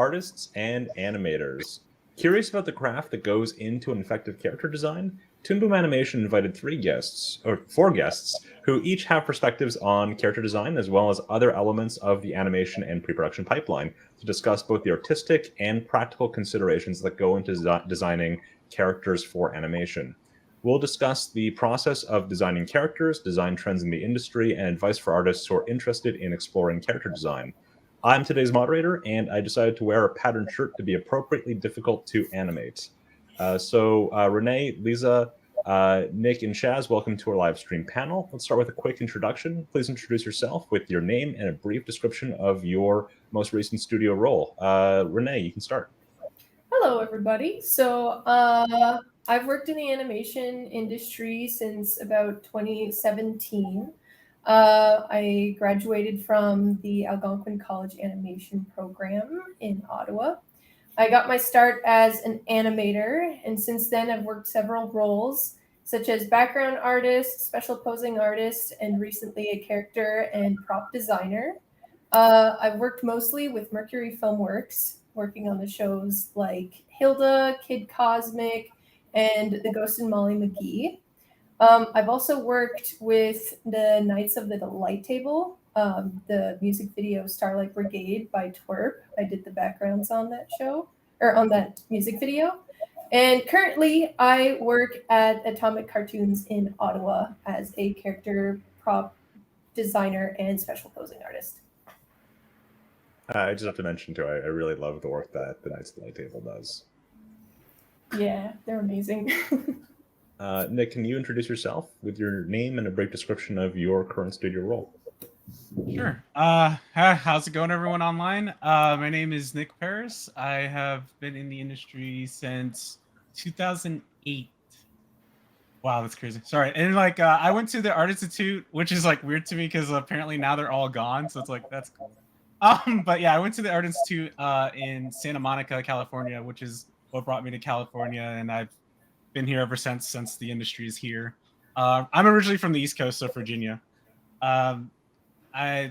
artists and animators. Curious about the craft that goes into an effective character design? Toon Boom Animation invited four guests, who each have perspectives on character design as well as other elements of the animation and pre-production pipeline to discuss both the artistic and practical considerations that go into designing characters for animation. We'll discuss the process of designing characters, design trends in the industry, and advice for artists who are interested in exploring character design. I'm today's moderator, and I decided to wear a patterned shirt to be appropriately difficult to animate. Renee, Lisa, Nick, and Shaz, welcome to our live stream panel. Let's start with a quick introduction. Please introduce yourself with your name and a brief description of your most recent studio role. Renee, you can start. Hello, everybody. I've worked in the animation industry since about 2017. I graduated from the Algonquin College Animation Program in Ottawa. I got my start as an animator, and since then I've worked several roles, such as background artist, special posing artist, and recently a character and prop designer. I've worked mostly with Mercury Filmworks, working on the shows like Hilda, Kid Cosmic, and The Ghost and Molly McGee. I've also worked with the Knights of the Light Table, the music video Starlight Brigade by Twerp. I did the backgrounds on that show, or on that music video. And currently, I work at Atomic Cartoons in Ottawa as a character prop designer and special posing artist. I just have to mention, too, I really love the work that the Knights of the Light Table does. Yeah, they're amazing. Nick, can you introduce yourself with your name and a brief description of your current studio role? Sure. How's it going, everyone online? My name is Nick Paris. I have been in the industry since 2008. Wow, that's crazy. Sorry. And I went to the Art Institute, which is weird to me because apparently now they're all gone. So it's that's cool. But yeah, I went to the Art Institute in Santa Monica, California, which is what brought me to California, and I've been here ever since the industry is here. I'm originally from the East Coast, so Virginia. I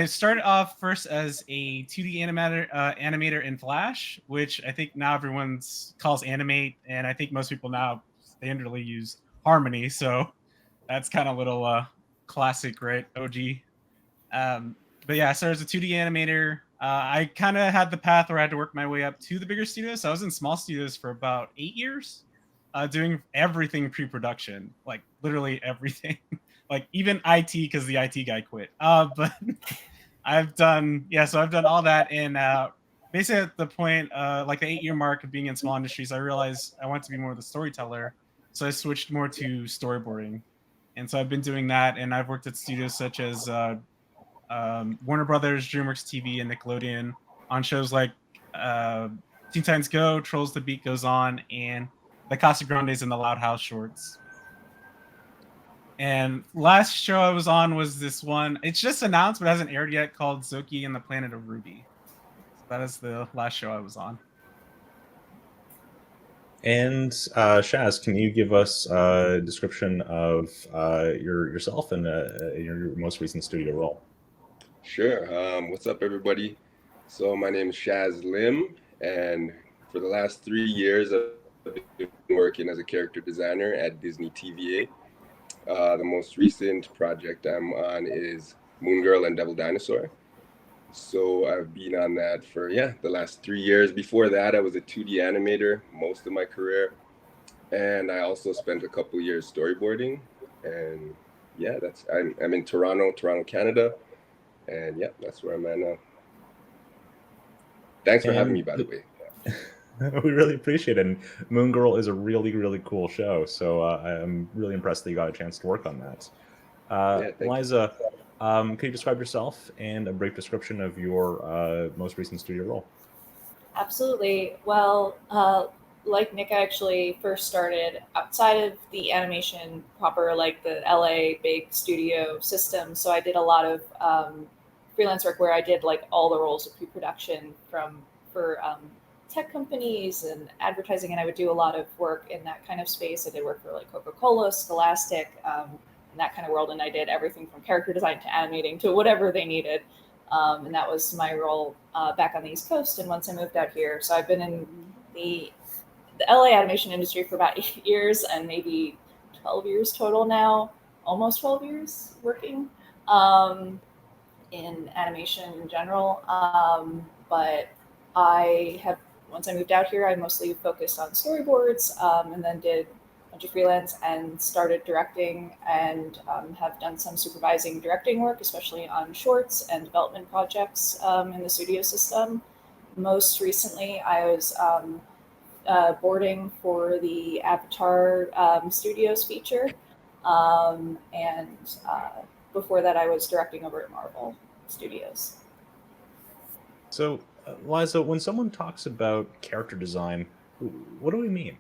started off first as a 2D animator in Flash, which I think now everyone calls Animate, and I think most people now standardly use Harmony, so that's kind of a little classic, right? OG. But yeah, I started as a 2D animator. I kind of had the path where I had to work my way up to the bigger studios. So I was in small studios for about 8 years, doing everything pre-production, literally everything, even IT, because the IT guy quit. But I've done all that. And basically at the point, the 8-year mark of being in small industries, I realized I wanted to be more of the storyteller. So I switched more to storyboarding. And so I've been doing that. And I've worked at studios such as Warner Brothers, DreamWorks TV, and Nickelodeon on shows like Teen Titans Go, Trolls The Beat Goes On, and the Casa Grandes and the Loud House shorts. And last show I was on was this one. It's just announced, but hasn't aired yet, called Zoki and the Planet of Ruby. So that is the last show I was on. And Shaz, can you give us a description of yourself and your most recent studio role? Sure. What's up, everybody? So my name is Shaz Lim, and for the last 3 years, I've been working as a character designer at Disney TVA. The most recent project I'm on is Moon Girl and Devil Dinosaur. So I've been on that for, the last 3 years. Before that, I was a 2D animator most of my career. And I also spent a couple years storyboarding. And I'm in Toronto, Canada. And that's where I'm at now. Thanks for having me, by the way. We really appreciate it. And Moon Girl is a really, really cool show. So I'm really impressed that you got a chance to work on that. Liza, can you describe yourself and a brief description of your most recent studio role? Absolutely. Well, like Nick, I actually first started outside of the animation proper, the LA big studio system. So I did a lot of freelance work where I did all the roles of pre-production for tech companies and advertising, and I would do a lot of work in that kind of space. I did work for Coca-Cola, Scholastic, in that kind of world, and I did everything from character design to animating to whatever they needed. and that was my role back on the East Coast. And once I moved out here, so I've been in the LA animation industry for about 8 years and maybe 12 years total now, almost 12 years working in animation in general. But once I moved out here, I mostly focused on storyboards, and then did a bunch of freelance and started directing, and have done some supervising directing work, especially on shorts and development projects in the studio system. Most recently, I was boarding for the Avatar Studios feature, and before that, I was directing over at Marvel Studios. So, Liza, when someone talks about character design, what do we mean?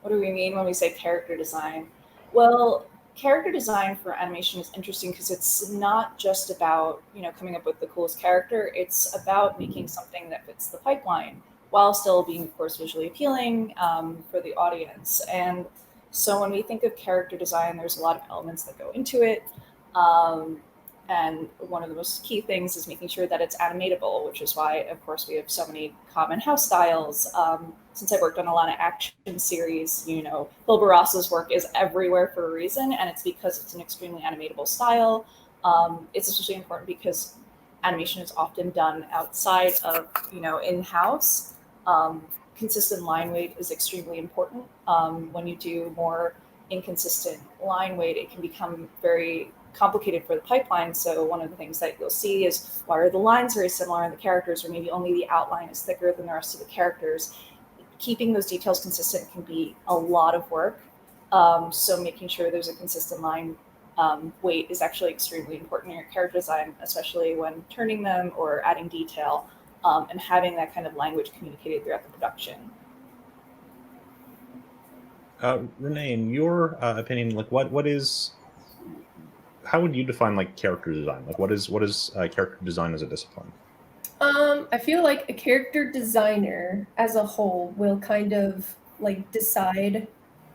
What do we mean when we say character design? Well, character design for animation is interesting because it's not just about, coming up with the coolest character. It's about making something that fits the pipeline while still being, of course, visually appealing for the audience. And so when we think of character design, there's a lot of elements that go into it. And one of the most key things is making sure that it's animatable, which is why, of course, we have so many common house styles. Since I've worked on a lot of action series, Phil Barrasa's work is everywhere for a reason, and it's because it's an extremely animatable style. It's especially important because animation is often done outside of, in-house. Consistent line weight is extremely important. When you do more inconsistent line weight, it can become very complicated for the pipeline. So one of the things that you'll see is, why are the lines very similar in the characters, or maybe only the outline is thicker than the rest of the characters? Keeping those details consistent can be a lot of work. So making sure there's a consistent line weight is actually extremely important in your character design, especially when turning them or adding detail, and having that kind of language communicated throughout the production. Renee, in your opinion, how would you define character design? What is character design as a discipline? I feel like a character designer as a whole will kind of decide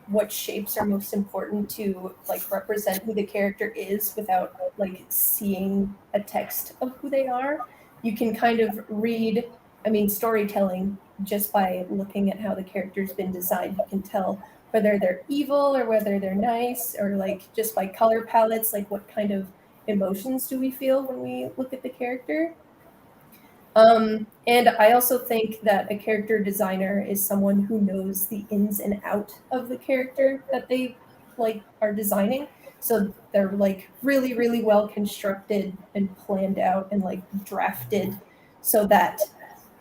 what shapes are most important to represent who the character is without seeing a text of who they are. You can kind of read, storytelling just by looking at how the character's been designed. You can tell whether they're evil or whether they're nice, or just by color palettes, what kind of emotions do we feel when we look at the character. And I also think that a character designer is someone who knows the ins and out of the character that they are designing. So they're really, really well constructed and planned out and drafted so that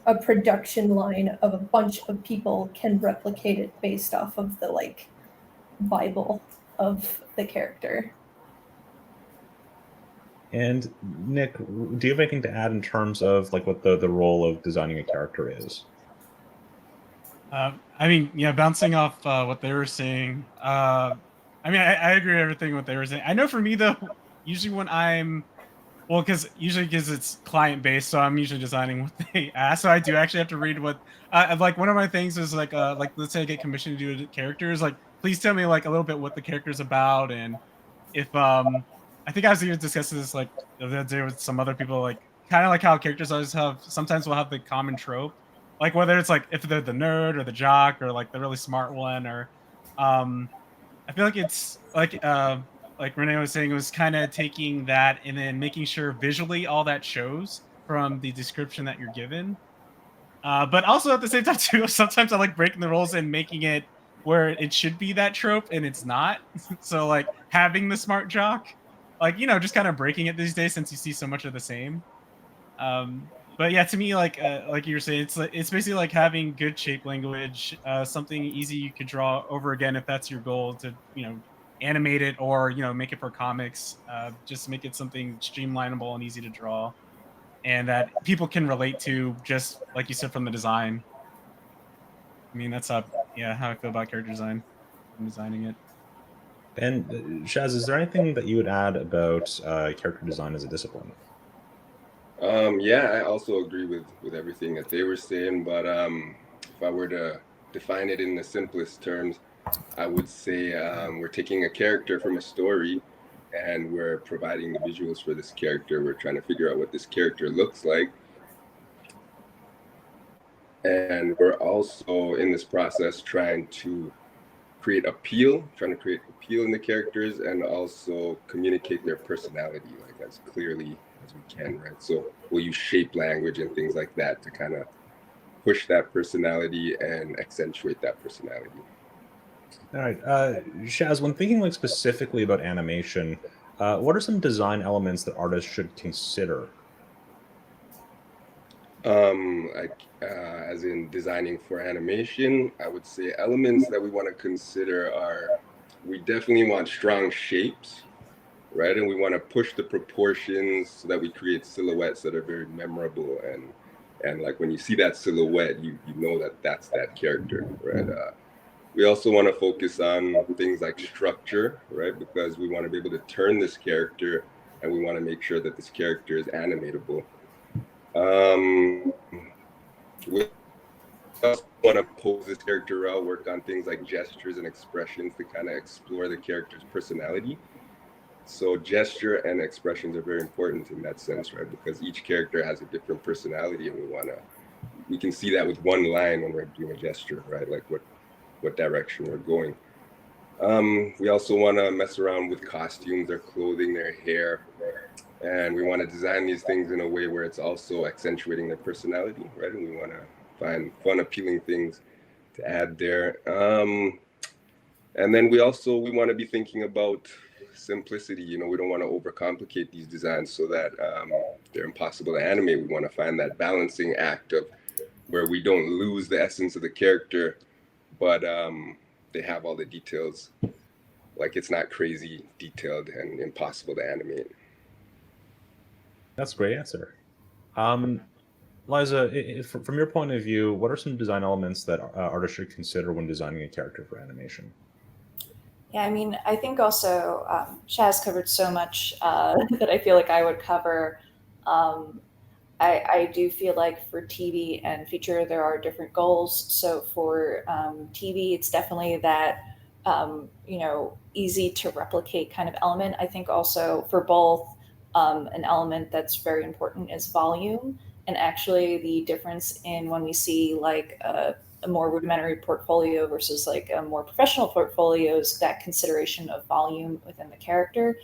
a production line of a bunch of people can replicate it based off of the Bible of the character. And Nick, do you have anything to add in terms of what the role of designing a character is? Bouncing off what they were saying, I agree with everything what they were saying. I know for me though, usually when because it's client based, so I'm usually designing what they ask. So I do actually have to read what one of my things is let's say I get commissioned to do characters, please tell me a little bit what the character's about, and if I think I was even discussing this the other day with some other people, kind of like how characters always sometimes will have the common trope, whether it's if they're the nerd or the jock or the really smart one, or I feel like it's like Renee was saying, it was kind of taking that and then making sure visually all that shows from the description that you're given. But also at the same time too, sometimes I like breaking the rules and making it where it should be that trope and it's not. So having the smart jock, just kind of breaking it these days since you see so much of the same. But yeah, to me, like you were saying, it's basically having good shape language, something easy you could draw over again if that's your goal to animate it, or make it for comics. Just make it something streamlinable and easy to draw, and that people can relate to, just like you said, from the design. That's how I feel about character design. I'm designing it. And Shaz, is there anything that you would add about character design as a discipline? Yeah, I also agree with everything that they were saying, but if I were to define it in the simplest terms, I would say we're taking a character from a story and we're providing the visuals for this character. We're trying to figure out what this character looks like. And we're also in this process trying to create appeal in the characters, and also communicate their personality like as clearly as we can, right? So we'll use shape language and things like that to kind of push that personality and accentuate that personality. All right, Shaz, when thinking like specifically about animation, what are some design elements that artists should consider? As in designing for animation, I would say elements that we want to consider are, we definitely want strong shapes, right? And we want to push the proportions so that we create silhouettes that are very memorable, and like when you see that silhouette, you know that that's that character, right? We also want to focus on things like structure, right? Because we want to be able to turn this character, and we want to make sure that this character is animatable. We also want to pose this character out, work on things like gestures and expressions to kind of explore the character's personality. So gesture and expressions are very important in that sense, right? Because each character has a different personality, and we can see that with one line when we're doing a gesture, right? Like what direction we're going. We also want to mess around with costumes, their clothing, their hair, and we want to design these things in a way where it's also accentuating their personality, right? And we want to find fun, appealing things to add there. And then we want to be thinking about simplicity. You know, we don't want to overcomplicate these designs so that they're impossible to animate. We want to find that balancing act of where we don't lose the essence of the character, but they have all the details. Like, it's not crazy detailed and impossible to animate. That's a great answer. Liza, from your point of view, what are some design elements that artists should consider when designing a character for animation? Yeah, I mean, I think also Shaz covered so much that I feel like I would cover. I do feel like for TV and feature, there are different goals. So for TV, it's definitely that, easy to replicate kind of element. I think also for both, an element that's very important is volume. And actually the difference in when we see like a more rudimentary portfolio versus like a more professional portfolios, that consideration of volume within the character,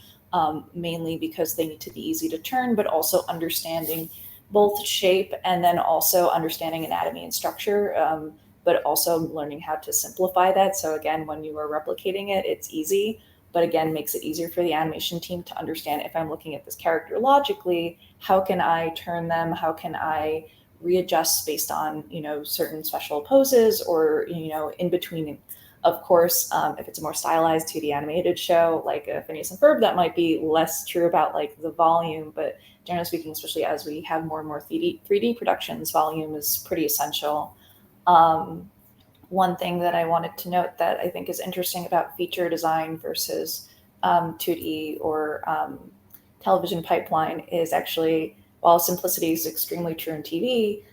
mainly because they need to be easy to turn, but also understanding both shape and then also understanding anatomy and structure, but also learning how to simplify that. So again, when you are replicating it, it's easy, but again, makes it easier for the animation team to understand, if I'm looking at this character logically, how can I turn them? How can I readjust based on, certain special poses or, in between. Of course, if it's a more stylized 2D animated show, like a Phineas and Ferb, that might be less true about like the volume, but generally speaking, especially as we have more and more 3D productions, volume is pretty essential. One thing that I wanted to note that I think is interesting about feature design versus 2D or television pipeline is actually, while simplicity is extremely true in TV,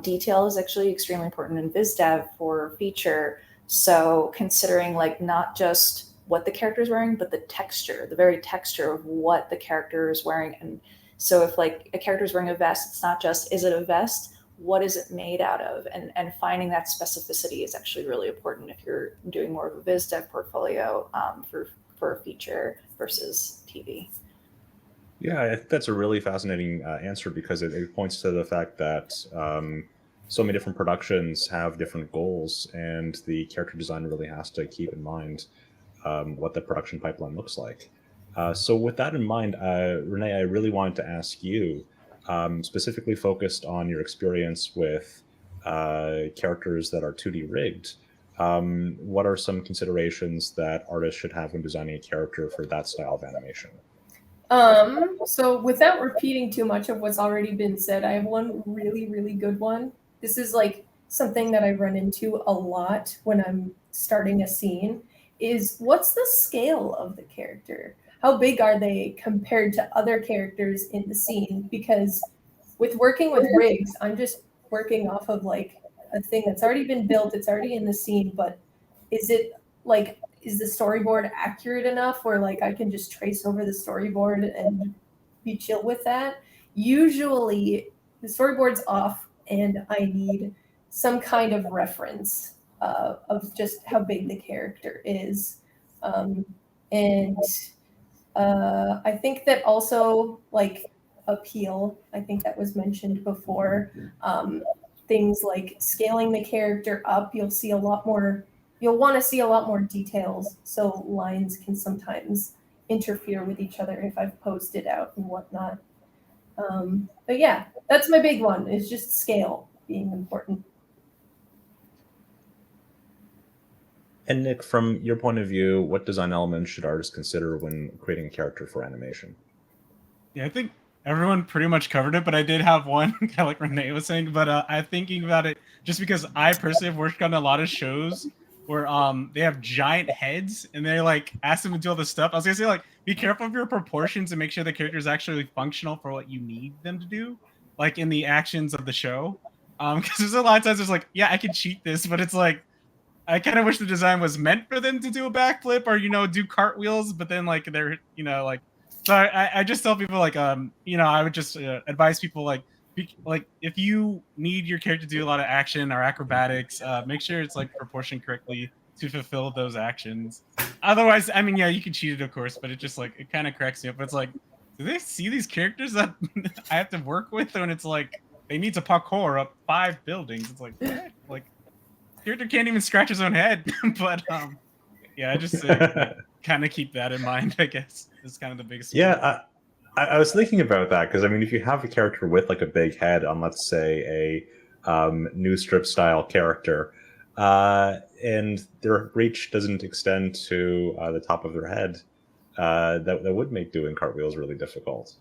detail is actually extremely important in biz dev for feature. So considering like not just what the character is wearing, but the texture, the very texture of what the character is wearing. And so if like a character is wearing a vest, it's not just, is it a vest? What is it made out of? And finding that specificity is actually really important if you're doing more of a biz dev portfolio for a feature versus TV. Yeah, I think that's a really fascinating answer, because it points to the fact that so many different productions have different goals, and the character design really has to keep in mind what the production pipeline looks like. So with that in mind, Renee, I really wanted to ask you, specifically focused on your experience with characters that are 2D rigged, what are some considerations that artists should have when designing a character for that style of animation? So without repeating too much of what's already been said, I have one really, really good one. This is like something that I run into a lot when I'm starting a scene, is what's the scale of the character? How big are they compared to other characters in the scene? Because with working with rigs, I'm just working off of like a thing that's already been built, it's already in the scene, but is it like, is the storyboard accurate enough where like I can just trace over the storyboard and be chill with that? Usually the storyboard's off and I need some kind of reference of just how big the character is. And I think that also like appeal, I think that was mentioned before. Things like scaling the character up, you'll see a lot more, you'll want to see a lot more details. So lines can sometimes interfere with each other if I've posed it out and whatnot. But yeah, that's my big one, is just scale being important. And Nick, from your point of view, what design elements should artists consider when creating a character for animation? Yeah, I think everyone pretty much covered it, but I did have one, kind of like Renee was saying. But I'm thinking about it just because I personally have worked on a lot of shows where they have giant heads and they like ask them to do all this stuff. I was gonna say, like, be careful of your proportions and make sure the character is actually functional for what you need them to do, like in the actions of the show. Because there's a lot of times there's like, yeah, I can cheat this, but it's like I kind of wish the design was meant for them to do a backflip or, you know, do cartwheels, but then like they're, you know, like, so I just tell people like, you know, I would just advise people like, if you need your character to do a lot of action or acrobatics, make sure it's like proportioned correctly to fulfill those actions. Otherwise, I mean, yeah, you can cheat it, of course, but it just like, it kind of cracks me up. It's like, do they see these characters that I have to work with when it's like, they need to parkour up 5 buildings? It's like, what? Like, character can't even scratch his own head. But yeah, I just kind of keep that in mind, I guess. It's kind of the biggest. Yeah, I was thinking about that because I mean, if you have a character with like a big head on, let's say, a news strip style character, and their reach doesn't extend to the top of their head, that would make doing cartwheels really difficult.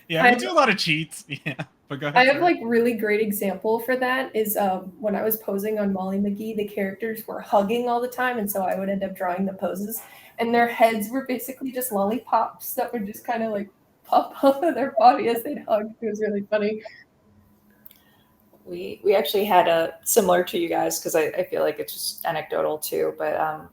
Yeah, we do a lot of cheats. Yeah, but go ahead. I have like really great example for that is when I was posing on Molly McGee, the characters were hugging all the time, and so I would end up drawing the poses, and their heads were basically just lollipops that would just kind of like pop off of their body as they'd hug. It was really funny. We actually had a similar to you guys because I feel like it's just anecdotal too. But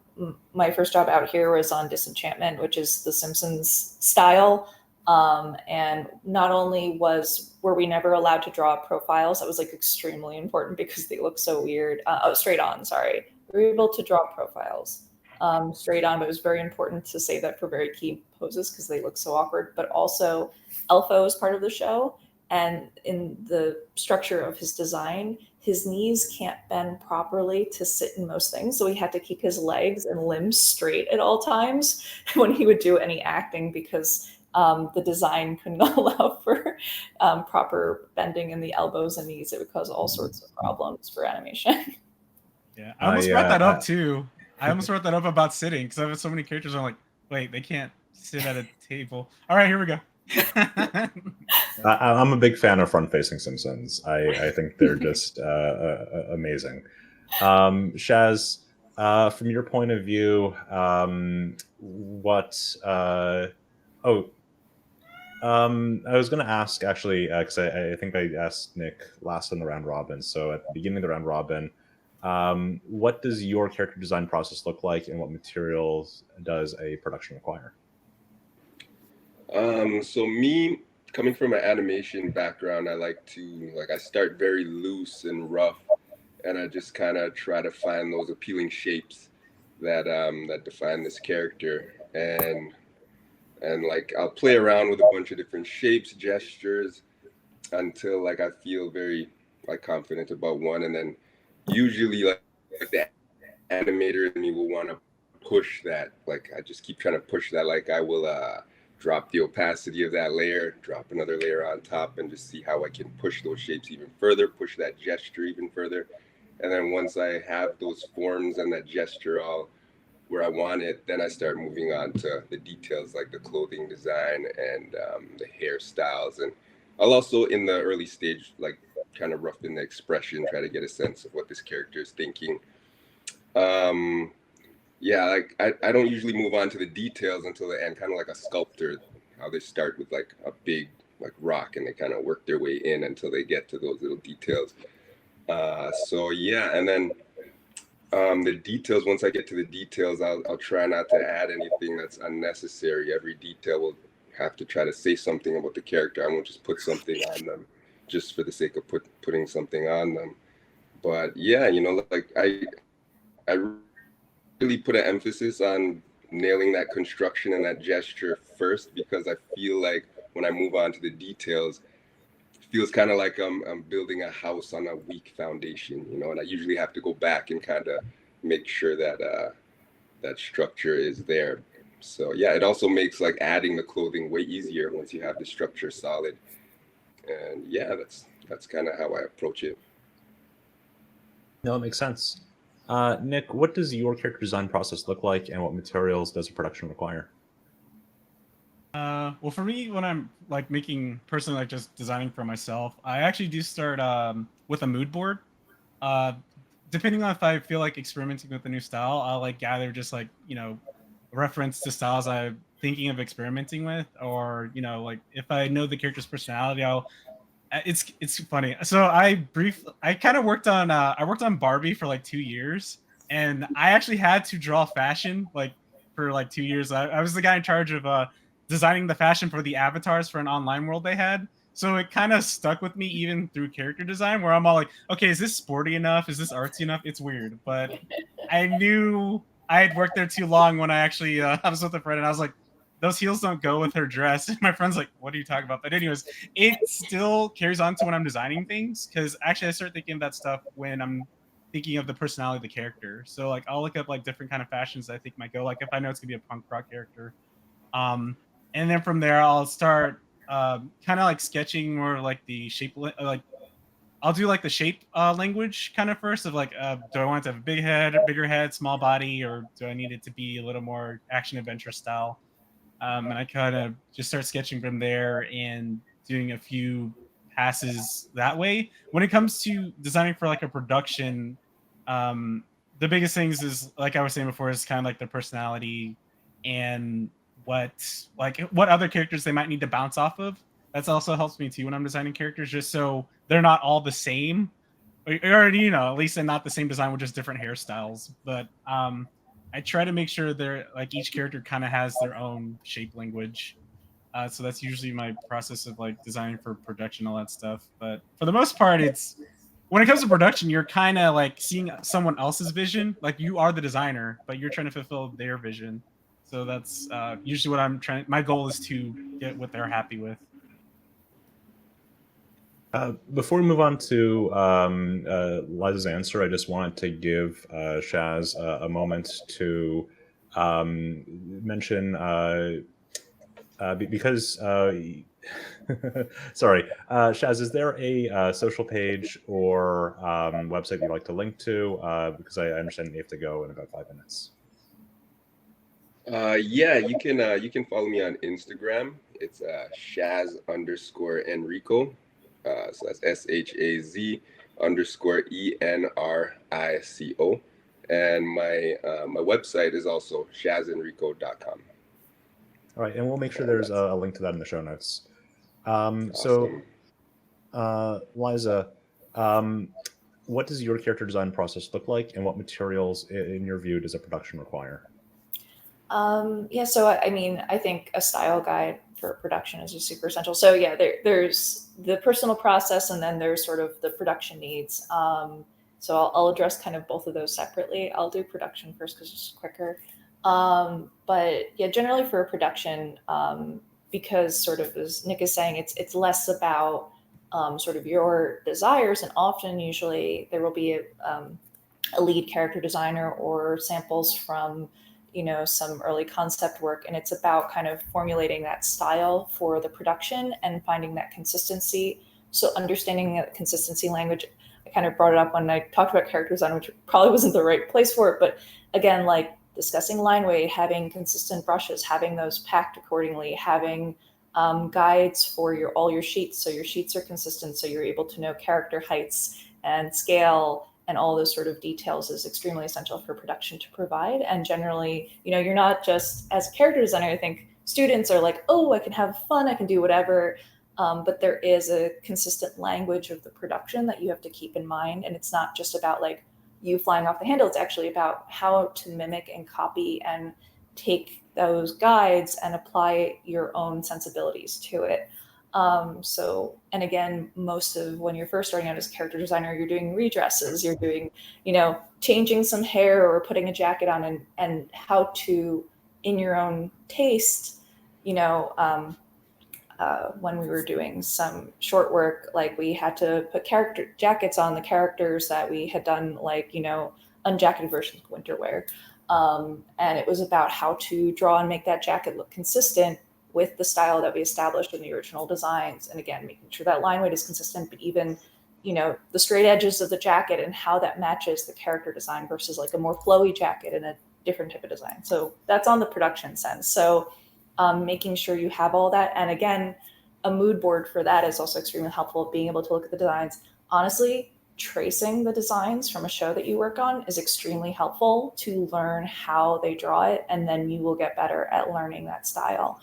my first job out here was on Disenchantment, which is the Simpsons style. And not only were we never allowed to draw profiles, that was like extremely important because they look so weird. Straight on, sorry. We were able to draw profiles straight on, but it was very important to say that for very key poses because they look so awkward. But also, Elfo is part of the show, and in the structure of his design, his knees can't bend properly to sit in most things. So he had to keep his legs and limbs straight at all times when he would do any acting because the design couldn't allow for proper bending in the elbows and knees. It would cause all sorts of problems for animation. Yeah, I almost brought that up too. I almost brought that up about sitting because I have so many characters. I'm like, wait, they can't sit at a table. All right, here we go. I'm a big fan of front-facing Simpsons. I think they're just amazing. Shaz, from your point of view, what? I was going to ask actually because I think I asked Nick last in the round robin. So at the beginning of the round robin, what does your character design process look like, and what materials does a production require? So me, coming from an animation background, I start very loose and rough, and I just kind of try to find those appealing shapes that define this character, and like I'll play around with a bunch of different shapes, gestures, until like I feel very like confident about one, and then usually like the animator in me will want to push that. Like I just keep trying to push that. Like I will drop the opacity of that layer, drop another layer on top, and just see how I can push those shapes even further, push that gesture even further. And then once I have those forms and that gesture all where I want it, then I start moving on to the details like the clothing design and the hairstyles. And I'll also, in the early stage, like kind of rough in the expression, try to get a sense of what this character is thinking. Yeah, like I don't usually move on to the details until the end, kind of like a sculptor, how they start with like a big like rock and they kind of work their way in until they get to those little details. So yeah, and then The details, once I get to the details, I'll try not to add anything that's unnecessary. Every detail will have to try to say something about the character. I won't just put something on them just for the sake of putting something on them. But yeah, like I really put an emphasis on nailing that construction and that gesture first, because I feel like when I move on to the details, it feels kind of like I'm building a house on a weak foundation, and I usually have to go back and kind of make sure that that structure is there. So yeah, it also makes like adding the clothing way easier once you have the structure solid. And yeah, that's kind of how I approach it. No, it makes sense. Nick, what does your character design process look like, and what materials does a production require? Well, for me, when I'm like making personally, like just designing for myself, I actually do start with a mood board. Uh, Depending on if I feel like experimenting with a new style, I'll like gather just like reference to styles I'm thinking of experimenting with, or like if I know the character's personality, it's funny. So I kind of worked on I worked on Barbie for like 2 years, and I actually had to draw fashion like for like 2 years. I was the guy in charge of designing the fashion for the avatars for an online world they had. So it kind of stuck with me even through character design, where I'm all like, okay, is this sporty enough? Is this artsy enough? It's weird, but I knew I had worked there too long when I actually I was with a friend and I was like, those heels don't go with her dress. And my friend's like, what are you talking about? But anyways, it still carries on to when I'm designing things, because actually I start thinking of that stuff when I'm thinking of the personality of the character. So like I'll look up like different kind of fashions that I think might go. Like if I know it's gonna be a punk rock character, and then from there I'll start kind of like sketching more like the shape, like I'll do like the shape language kind of first of like, do I want it to have a bigger head, small body, or do I need it to be a little more action adventure style? And I kind of just start sketching from there and doing a few passes that way. When it comes to designing for like a production, the biggest things is, like I was saying before, is kind of like their personality and what other characters they might need to bounce off of. That's also helps me too when I'm designing characters, just so they're not all the same, or at least they're not the same design with just different hairstyles. But I try to make sure they're like each character kind of has their own shape language. So that's usually my process of like designing for production, all that stuff. But for the most part, it's when it comes to production, you're kind of like seeing someone else's vision. Like you are the designer, but you're trying to fulfill their vision. So that's usually what I'm trying. My goal is to get what they're happy with. Before we move on to Liza's answer, I just wanted to give Shaz a moment to mention, because sorry, Shaz, is there a social page or website you'd like to link to? Because I understand you have to go in about 5 minutes. Yeah, you can follow me on Instagram. It's Shaz_Enrico. So that's SHAZ_ENRICO. And my website is also shazenrico.com. All right, and we'll make sure there's a link to that in the show notes. Awesome. So, Liza, what does your character design process look like, and what materials, in your view, does a production require? Yeah, so I mean, I think a style guide for production is just super essential. So yeah, there's the personal process, and then there's sort of the production needs. So I'll address kind of both of those separately. I'll do production first because it's quicker. But yeah, generally for a production, because sort of as Nick is saying, it's less about sort of your desires, and often usually there will be a lead character designer or samples from some early concept work, and it's about kind of formulating that style for the production and finding that consistency. So understanding that consistency language, I kind of brought it up when I talked about character design, which probably wasn't the right place for it, but again, like discussing line weight, having consistent brushes, having those packed accordingly, having guides for all your sheets, so your sheets are consistent, so you're able to know character heights and scale, and all those sort of details is extremely essential for production to provide. And generally, you're not just, as a character designer, I think students are like, oh, I can have fun, I can do whatever. But there is a consistent language of the production that you have to keep in mind. And it's not just about like, you flying off the handle. It's actually about how to mimic and copy and take those guides and apply your own sensibilities to it. And again, most of when you're first starting out as a character designer, you're doing redresses, you're doing, changing some hair or putting a jacket on, and how to, in your own taste, when we were doing some short work, like we had to put character jackets on the characters that we had done, like, unjacketed versions of winter wear. And it was about how to draw and make that jacket look consistent with the style that we established in the original designs. And again, making sure that line weight is consistent, but even, the straight edges of the jacket and how that matches the character design versus like a more flowy jacket in a different type of design. So that's on the production sense. So making sure you have all that. And again, a mood board for that is also extremely helpful, being able to look at the designs. Honestly, tracing the designs from a show that you work on is extremely helpful to learn how they draw it, and then you will get better at learning that style.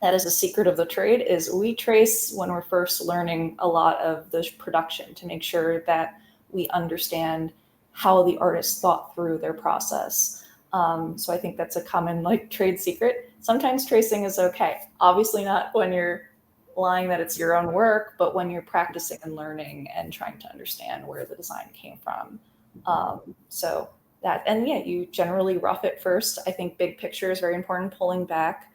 That is a secret of the trade, is we trace when we're first learning a lot of the production to make sure that we understand how the artist thought through their process. So I think that's a common trade secret. Sometimes tracing is okay. Obviously not when you're lying that it's your own work, but when you're practicing and learning and trying to understand where the design came from. So that, and yeah, you generally rough it first. I think big picture is very important, pulling back.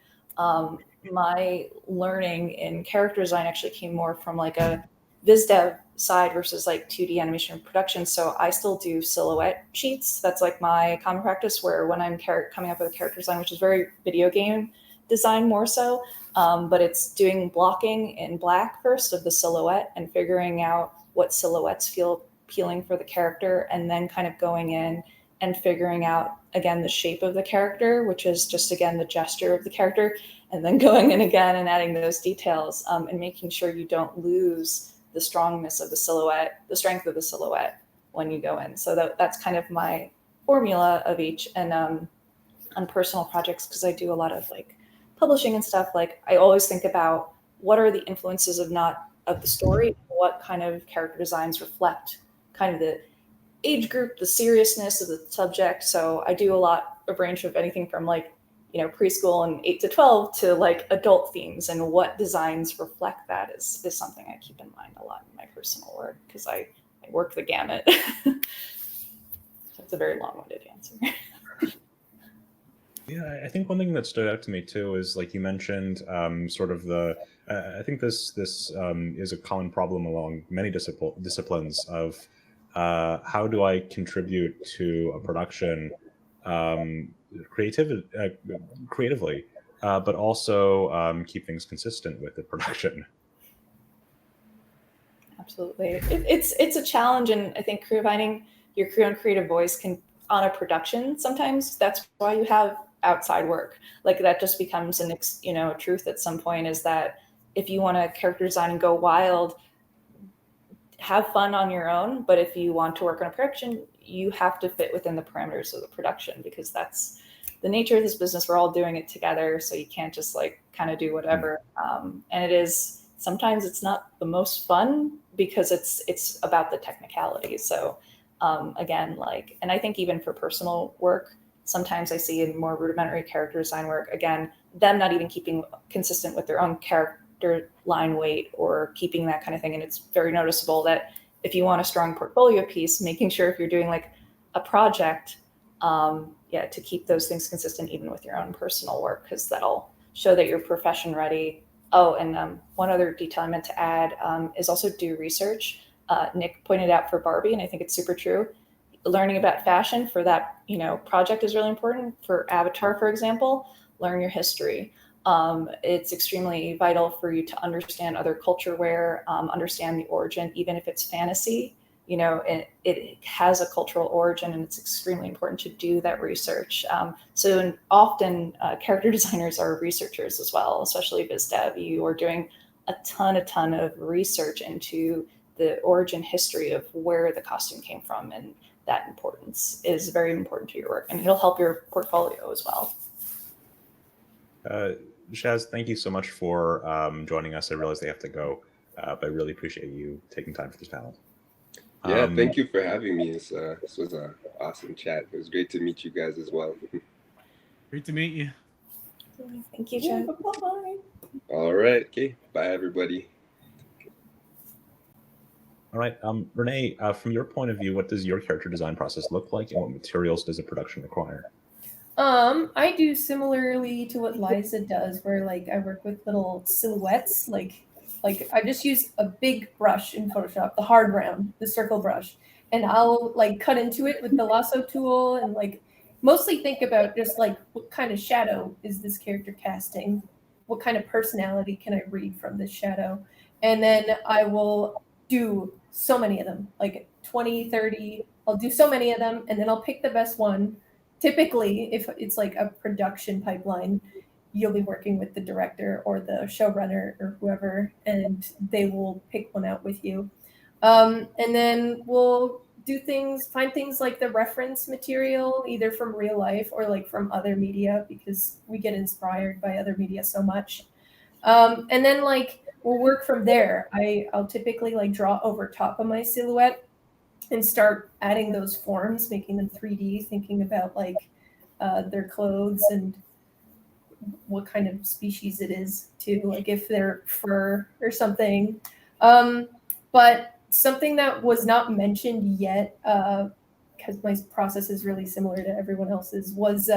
My learning in character design actually came more from like a viz dev side versus like 2D animation production. So I still do silhouette sheets. That's like my common practice, where when I'm coming up with a character design, which is very video game design more so, but it's doing blocking in black first of the silhouette and figuring out what silhouettes feel appealing for the character, and then kind of going in and figuring out, again, the shape of the character, which is just, again, the gesture of the character, and then going in again and adding those details, and making sure you don't lose the strongness of the silhouette, the strength of the silhouette when you go in. So that's kind of my formula of each. And on personal projects, because I do a lot of like publishing and stuff, like I always think about what are the influences of the story, what kind of character designs reflect kind of the age group, the seriousness of the subject. So I do a range of anything from preschool and 8 to 12 to like adult themes, and what designs reflect that is something I keep in mind a lot in my personal work, because I work the gamut. So it's a very long-winded answer. Yeah, I think one thing that stood out to me too is, like you mentioned, sort of I think this is a common problem along many disciplines of how do I contribute to a production creatively, but also keep things consistent with the production. Absolutely. It's a challenge, and I think finding your own creative voice can, on a production, sometimes that's why you have outside work. Like that just becomes a truth at some point, is that if you want to character design and go wild, have fun on your own, but if you want to work on a production, you have to fit within the parameters of the production, because that's the nature of this business. We're all doing it together, so you can't just like kind of do whatever. And it is, sometimes it's not the most fun because it's about the technicalities. So again, and I think even for personal work, sometimes I see in more rudimentary character design work, again, them not even keeping consistent with their own character line weight or keeping that kind of thing. And it's very noticeable that if you want a strong portfolio piece, making sure if you're doing like a project, to keep those things consistent even with your own personal work, because that'll show that you're profession ready. Oh, and one other detail I meant to add is also do research. Nick pointed out for Barbie, and I think it's super true. Learning about fashion for that project is really important. For Avatar, for example, learn your history. It's extremely vital for you to understand other culture wear, understand the origin, even if it's fantasy. It has a cultural origin, and it's extremely important to do that research. So often character designers are researchers as well, especially biz dev. You are doing a ton of research into the origin history of where the costume came from, and that importance is very important to your work, and it'll help your portfolio as well. Shaz, thank you so much for joining us. I realize they have to go, but I really appreciate you taking time for this panel. Yeah, thank you for having me. This was an awesome chat. It was great to meet you guys as well. Great to meet you. Thank you, Yeah, Chad. bye-bye. All right. Okay. Bye, everybody. All right, Renee, from your point of view, what does your character design process look like, and what materials does a production require? I do similarly to what Liza does, where like I work with little silhouettes, like I just use a big brush in Photoshop, the hard round, the circle brush, and I'll like cut into it with the lasso tool and like mostly think about just like what kind of shadow is this character casting? What kind of personality can I read from this shadow? And then I will do so many of them, like 20, 30. I'll do so many of them, and then I'll pick the best one. Typically, if it's like a production pipeline, you'll be working with the director or the showrunner or whoever, and they will pick one out with you. And then we'll find things like the reference material, either from real life or like from other media, because we get inspired by other media so much. And then like we'll work from there. I'll typically like draw over top of my silhouette and start adding those forms, making them 3D, thinking about like their clothes and what kind of species it is too, like if they're fur or something. But something that was not mentioned yet, because my process is really similar to everyone else's, was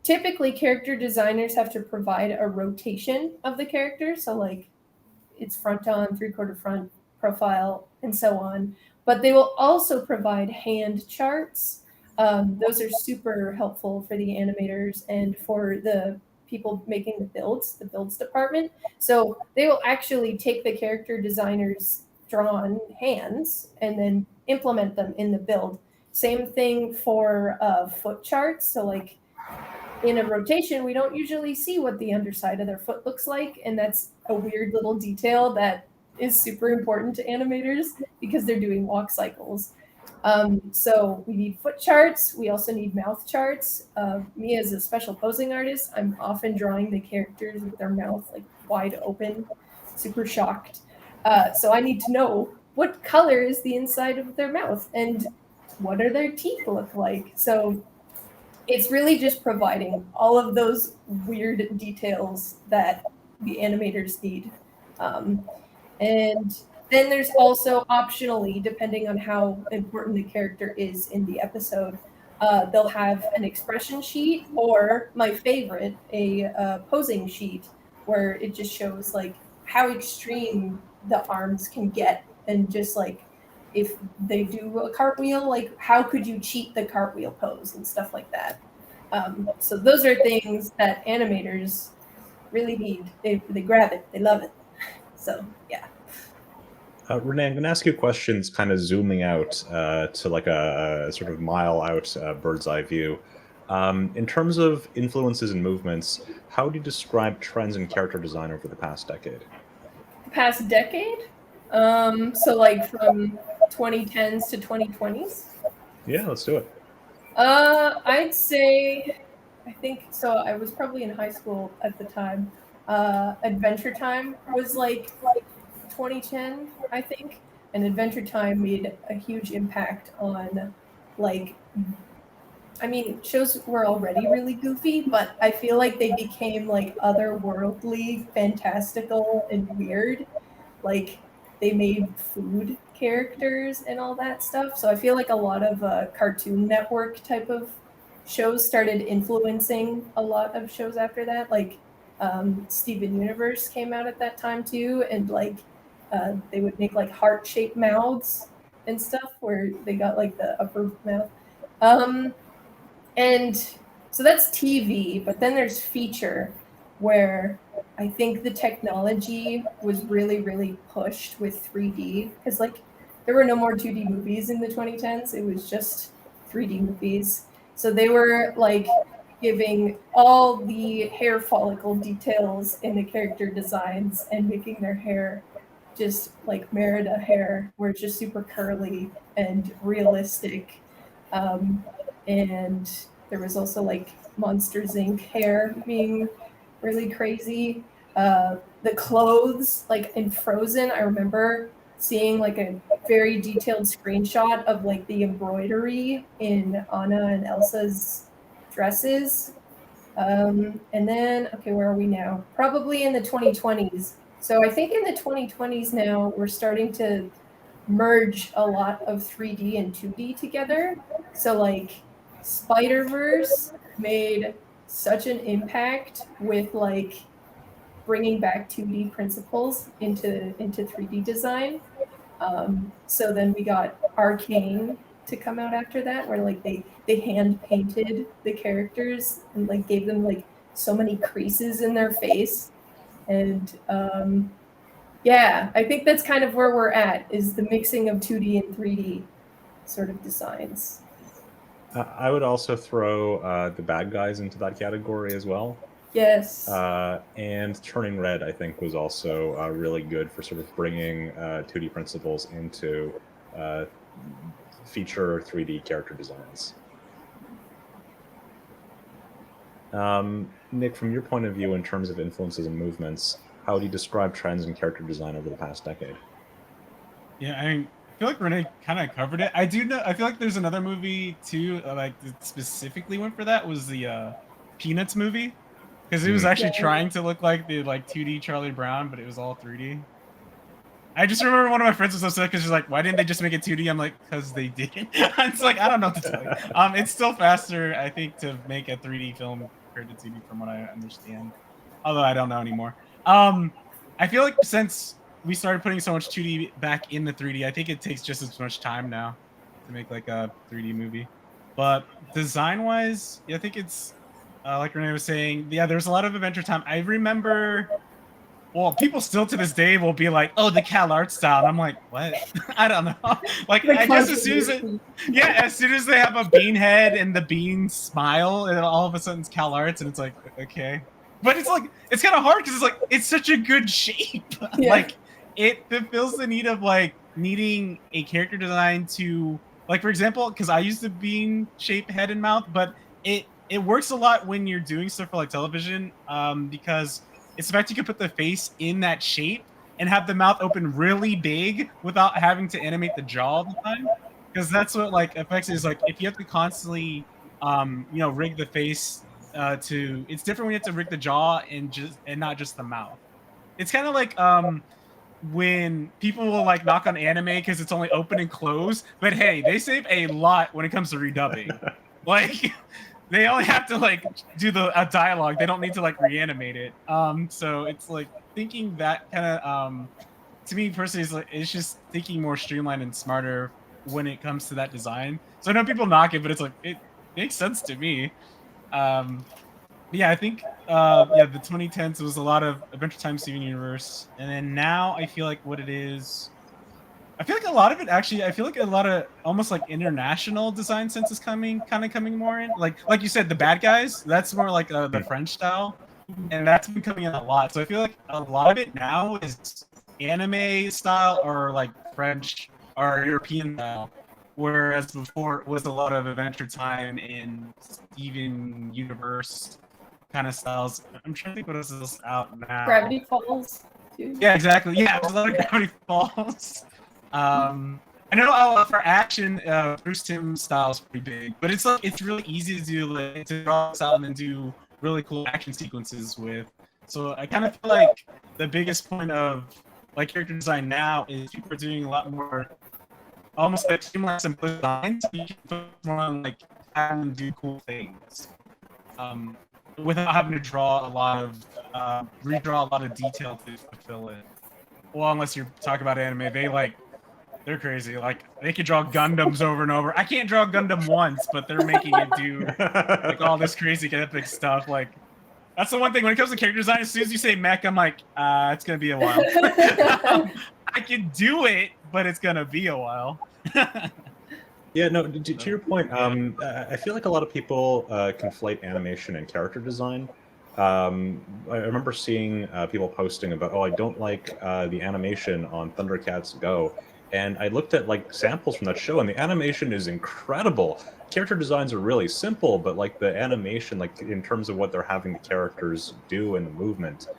typically character designers have to provide a rotation of the character. So like it's front on, 3/4 front, profile, and so on. But they will also provide hand charts. Those are super helpful for the animators and for the people making the builds department. So they will actually take the character designers' drawn hands and then implement them in the build. Same thing for foot charts. So like in a rotation, we don't usually see what the underside of their foot looks like. And that's a weird little detail that is super important to animators because they're doing walk cycles. So we need foot charts. We also need mouth charts. Me as a special posing artist, I'm often drawing the characters with their mouth like wide open, super shocked. So I need to know what color is the inside of their mouth and what are their teeth look like. So it's really just providing all of those weird details that the animators need. And then there's also optionally, depending on how important the character is in the episode, they'll have an expression sheet or my favorite, a posing sheet where it just shows like how extreme the arms can get and just like if they do a cartwheel, like how could you cheat the cartwheel pose and stuff like that. So those are things that animators really need. They grab it, they love it. So yeah. Renee, I'm going to ask you questions kind of zooming out to like a sort of mile out bird's eye view. In terms of influences and movements, how do you describe trends in character design over the past decade? The past decade? So like from 2010s to 2020s? Yeah, let's do it. I'd say, I think, so I was probably in high school at the time. Adventure Time was like 2010, I think. And Adventure Time made a huge impact on like I mean, shows were already really goofy, but I feel like they became like otherworldly, fantastical, and weird. Like they made food characters and all that stuff. So I feel like a lot of Cartoon Network type of shows started influencing a lot of shows after that. Like Steven Universe came out at that time too, and like they would make like heart-shaped mouths and stuff where they got like the upper mouth. And so that's TV, but then there's feature where I think the technology was really, really pushed with 3D because like there were no more 2D movies in the 2010s. It was just 3D movies. So they were like giving all the hair follicle details in the character designs and making their hair just like Merida hair, where it's just super curly and realistic. And there was also like Monsters Inc. hair being really crazy. The clothes, like in Frozen, I remember seeing like a very detailed screenshot of like the embroidery in Anna and Elsa's dresses. And then, okay, where are we now? Probably in the 2020s. So I think in the 2020s now, we're starting to merge a lot of 3D and 2D together. So like Spider-Verse made such an impact with like bringing back 2D principles into 3D design. So then we got Arcane to come out after that, where like they hand painted the characters and like gave them like so many creases in their face. And yeah, I think that's kind of where we're at, is the mixing of 2D and 3D sort of designs. I would also throw the bad guys into that category as well. Yes. And Turning Red, I think, was also really good for sort of bringing 2D principles into feature 3D character designs. Nick, from your point of view in terms of influences and movements, how would you describe trends in character design over the past decade? Yeah, I mean, I feel like Renee kind of covered it. I do know. I feel like there's another movie too, like that specifically went for that. Was the Peanuts movie, because it was actually trying to look like the 2D Charlie Brown, but it was all 3D. I just remember one of my friends was upset because she's like, "Why didn't they just make it 2D?" I'm like, "Because they didn't." It's like, I don't know what to tell you. It's still faster, I think, to make a 3D film compared to 2D, from what I understand. Although I don't know anymore. I feel like since we started putting so much 2D back in the 3D, I think it takes just as much time now to make like a 3D movie. But design-wise, yeah, I think it's like Renee was saying. Yeah, there's a lot of Adventure Time. I remember. Well, people still to this day will be like, "Oh, the Cal art style," and I'm like, "What?" I don't know. Like, I guess as soon as they have a bean head and the bean smile, and all of a sudden it's Cal Arts, and it's like, okay. But it's like, it's kind of hard because it's like, it's such a good shape. Yeah. Like, it fulfills the need of like needing a character design to, like, for example, because I use the bean shape head and mouth, but it works a lot when you're doing stuff for like television, because it's the fact you can put the face in that shape and have the mouth open really big without having to animate the jaw all the time. Because that's what like affects it, is like if you have to constantly rig the face to, it's different when you have to rig the jaw and not just the mouth. It's kind of like when people will like knock on anime because it's only open and close, but hey, they save a lot when it comes to redubbing. Like, they only have to like do a dialogue. They don't need to like reanimate it. So it's like thinking that kind of to me personally is like, it's just thinking more streamlined and smarter when it comes to that design. So I know people knock it, but it's like, it makes sense to me. Yeah, I think the 2010s was a lot of Adventure Time Steven Universe, and then now I feel like what it is. I feel like a lot of it actually. I feel like a lot of almost like international design sense is coming more in. Like you said, the bad guys. That's more like the French style, and that's been coming in a lot. So I feel like a lot of it now is anime style or like French or European style, whereas before it was a lot of Adventure Time and Steven Universe kind of styles. I'm trying to think what else is out now. Gravity Falls. Too. Yeah, exactly. Yeah, there's a lot of Gravity Falls. I know for action, Bruce Timm style is pretty big, but it's like it's really easy to do, like, to draw this out and then do really cool action sequences with. So I kind of feel like the biggest point of like character design now is people are doing a lot more, almost like streamlined simple designs. You can focus more on like having them do cool things, without having to draw a lot of redraw a lot of detail to fulfill it. Well, unless you're talking about anime, they're crazy. Like, they could draw Gundams over and over. I can't draw Gundam once, but they're making it do like all this crazy epic stuff. Like, that's the one thing when it comes to character design. As soon as you say mech, I'm like, it's gonna be a while. I can do it, but it's gonna be a while. Yeah, no, to your point, I feel like a lot of people conflate animation and character design. I remember seeing people posting about, I don't like the animation on Thundercats Go. And I looked at like samples from that show, and the animation is incredible. Character designs are really simple, but like the animation, like in terms of what they're having the characters do and the movement,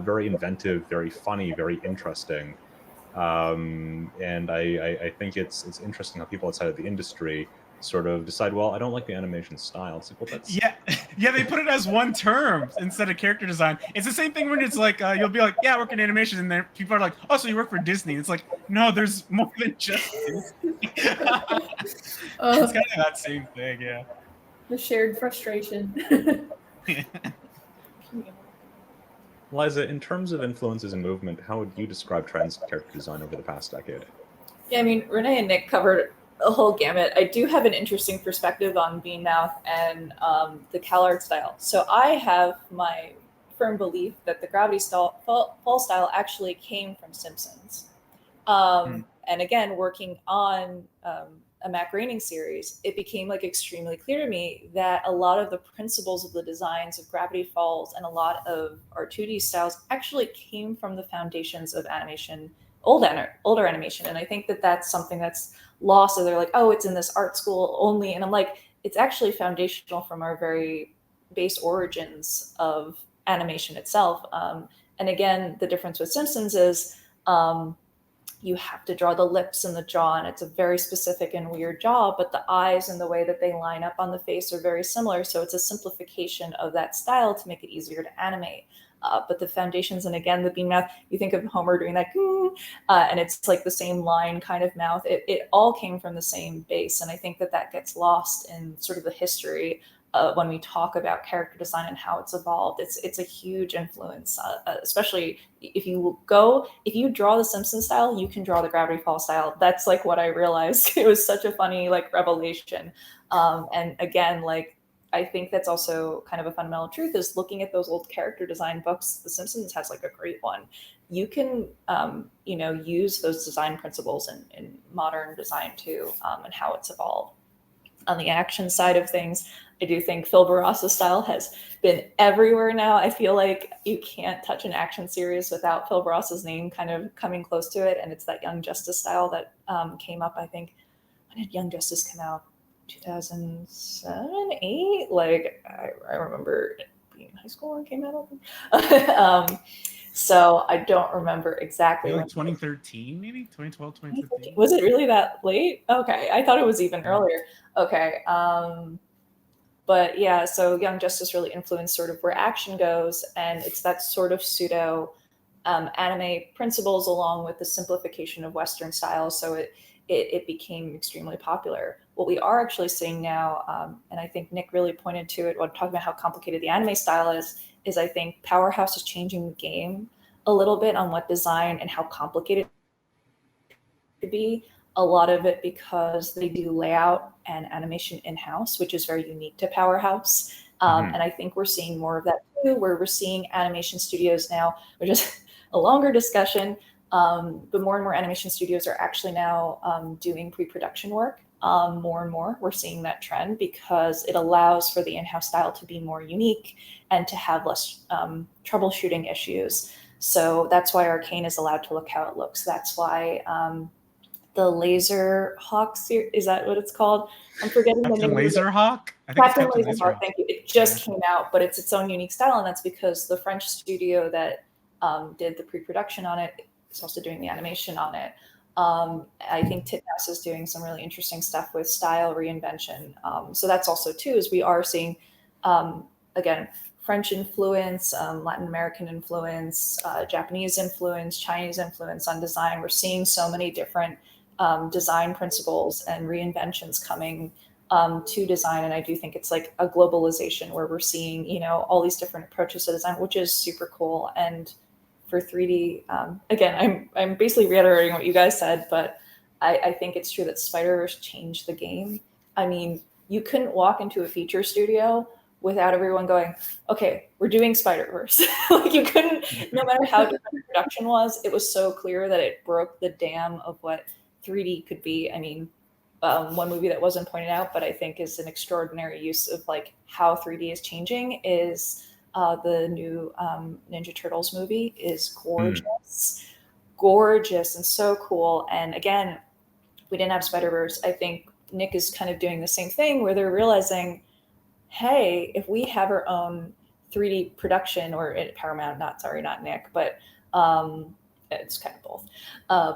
very inventive, very funny, very interesting. And I think it's interesting how people outside of the industry sort of decide, well, I don't like the animation style. It's like, well, that's Yeah, they put it as one term instead of character design. It's the same thing when it's like you'll be like, yeah, I work in animation, and then people are like, oh, so you work for Disney? It's like, no, there's more than just Disney. It's kind of that same thing, yeah. The shared frustration. Liza, in terms of influences and movement, how would you describe trends in character design over the past decade? Yeah, I mean, Renee and Nick covered a whole gamut. I do have an interesting perspective on Bean Mouth and the CalArt style. So I have my firm belief that the gravity style, fall style actually came from Simpsons. And again, working on a Mac Groening series, it became like extremely clear to me that a lot of the principles of the designs of Gravity Falls and a lot of our 2D styles actually came from the foundations of animation, older animation. And I think that that's something that's lost. So they're like, oh, it's in this art school only. And I'm like, it's actually foundational from our very base origins of animation itself. And again, the difference with Simpsons is you have to draw the lips and the jaw, and it's a very specific and weird jaw, but the eyes and the way that they line up on the face are very similar. So it's a simplification of that style to make it easier to animate. But the foundations, and again, the Bean Mouth, you think of Homer doing that, and it's like the same line kind of mouth. It all came from the same base. And I think that that gets lost in sort of the history when we talk about character design and how it's evolved. It's a huge influence, especially if you draw the Simpsons style, you can draw the Gravity Falls style. That's like what I realized. It was such a funny like revelation. And again, like I think that's also kind of a fundamental truth is looking at those old character design books. The Simpsons has like a great one. You can use those design principles in modern design too, and how it's evolved. On the action side of things, I do think Phil Barrasa's style has been everywhere now. I feel like you can't touch an action series without Phil Barrasa's name kind of coming close to it. And it's that Young Justice style that came up, I think, when did Young Justice come out? 2007, 8? Like, I remember it being in high school when it came out. So I don't remember exactly. Like 2013, maybe 2012, 2013. Was it really that late? Okay, I thought it was even earlier. Okay, but yeah, so Young Justice really influenced sort of where action goes, and it's that sort of pseudo anime principles along with the simplification of Western styles. So it became extremely popular. What we are actually seeing now, and I think Nick really pointed to it when talking about how complicated the anime style is I think Powerhouse is changing the game a little bit on what design and how complicated it could be. A lot of it because they do layout and animation in-house, which is very unique to Powerhouse. And I think we're seeing more of that too, where we're seeing animation studios now, which is a longer discussion, but more and more animation studios are actually now doing pre-production work. More and more, we're seeing that trend because it allows for the in-house style to be more unique and to have less troubleshooting issues. So that's why Arcane is allowed to look how it looks. That's why the Laser Hawk series, is that what it's called? I'm forgetting the name. Laser Hawk? Captain Laser Hawk, thank you. It just came out, but it's its own unique style, and that's because the French studio that did the pre-production on it is also doing the animation on it. I think Titmouse is doing some really interesting stuff with style reinvention. So that's also too, is we are seeing, again, French influence, Latin American influence, Japanese influence, Chinese influence on design. We're seeing so many different design principles and reinventions coming to design. And I do think it's like a globalization where we're seeing, all these different approaches to design, which is super cool. And for 3D, again, I'm basically reiterating what you guys said, but I think it's true that Spider-Verse changed the game. I mean, you couldn't walk into a feature studio without everyone going, okay, we're doing Spider-Verse. Like you couldn't, no matter how different the production was, it was so clear that it broke the dam of what 3D could be. I mean, one movie that wasn't pointed out, but I think is an extraordinary use of like how 3D is changing is the new Ninja Turtles movie is gorgeous and so cool. And again, we didn't have Spider-Verse. I think Nick is kind of doing the same thing where they're realizing, hey, if we have our own 3D production, or Paramount, not Nick, but it's kind of both.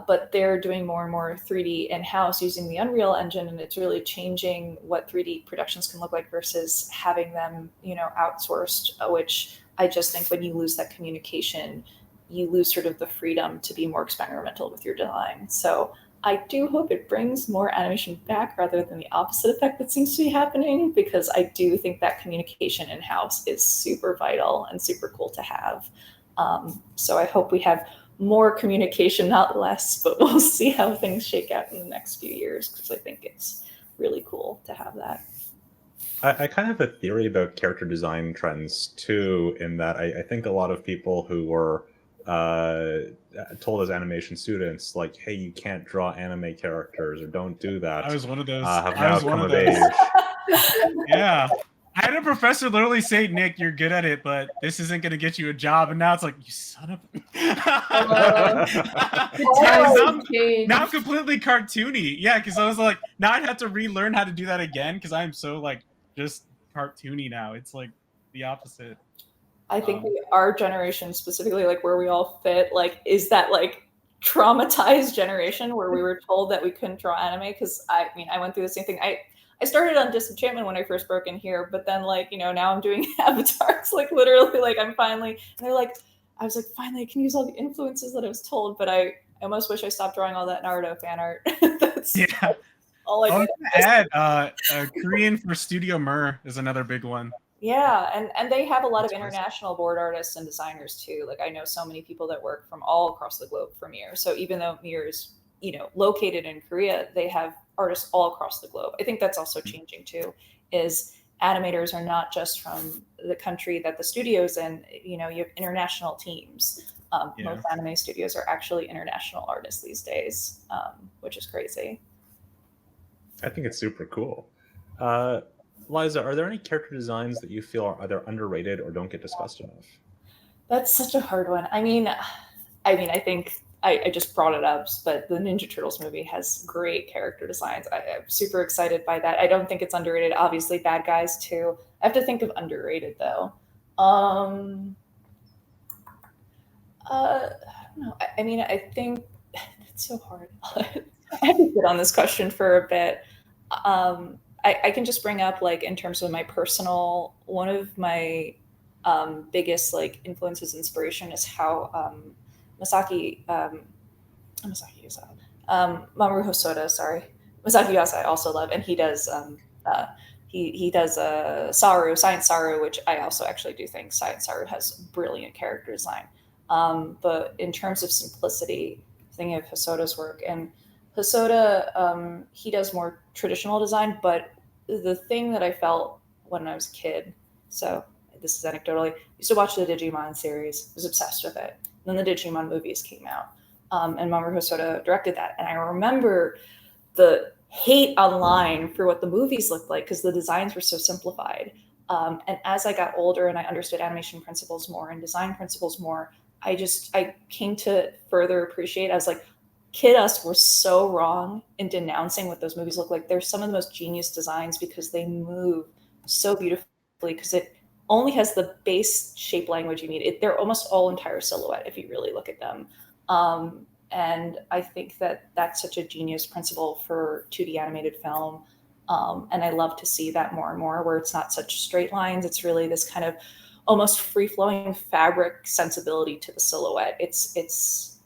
But they're doing more and more 3D in-house using the Unreal Engine, and it's really changing what 3D productions can look like versus having them, outsourced, which I just think when you lose that communication, you lose sort of the freedom to be more experimental with your design. So I do hope it brings more animation back rather than the opposite effect that seems to be happening, because I do think that communication in-house is super vital and super cool to have. So I hope we have more communication, not less, but we'll see how things shake out in the next few years, because I think it's really cool to have that. I kind of have a theory about character design trends too, in that I think a lot of people who were told as animation students, like, hey, you can't draw anime characters or don't do that. I was one of those. Have now come of age. Yeah. I had a professor literally say, Nick, you're good at it, but this isn't going to get you a job. And now it's like, you son of now I'm completely cartoony. Yeah, because I was like, now I'd have to relearn how to do that again, because I'm so like just cartoony now. It's like the opposite. I think our generation specifically, like where we all fit, like is that like traumatized generation where we were told that we couldn't draw anime. Because I went through the same thing. I started on Disenchantment when I first broke in here, but then like, now I'm doing avatars, like literally, like I'm finally, and they're like, I was like, finally I can use all the influences that I was told, but I almost wish I stopped drawing all that Naruto fan art. That's all I did. Add Korean for Studio Mer is another big one. Yeah, and they have a lot of international board artists and designers too. Like I know so many people that work from all across the globe for Mir. So even though Mir is, located in Korea, they have artists all across the globe. I think that's also changing too, is animators are not just from the country that the studio's in. You have international teams. Most anime studios are actually international artists these days, which is crazy. I think it's super cool. Liza, are there any character designs that you feel are either underrated or don't get discussed enough? That's such a hard one. I think I just brought it up, but the Ninja Turtles movie has great character designs. I'm super excited by that. I don't think it's underrated. Obviously, bad guys too. I have to think of underrated though. I don't know. I think it's so hard. I have to sit on this question for a bit. I can just bring up, like, in terms of my personal, one of my biggest like influences, inspiration is how Masaki Mamoru Hosoda, Masaki Yuasa I also love, and he does he does Science Saru, which I also actually do think Science Saru has brilliant character design. But in terms of simplicity, thinking of Hosoda's work, and Hosoda, he does more traditional design, but the thing that I felt when I was a kid, so this is anecdotally, I used to watch the Digimon series, was obsessed with it. Then the Digimon movies came out, and Mamoru Hosoda directed that. And I remember the hate online for what the movies looked like because the designs were so simplified. And as I got older and I understood animation principles more and design principles more, I came to further appreciate. I was like, kid us were so wrong in denouncing what those movies look like. They're some of the most genius designs because they move so beautifully, because it only has the base shape language you need. They're almost all entire silhouette if you really look at them. And I think that that's such a genius principle for 2D animated film. And I love to see that more and more, where it's not such straight lines. It's really this kind of almost free-flowing fabric sensibility to the silhouette.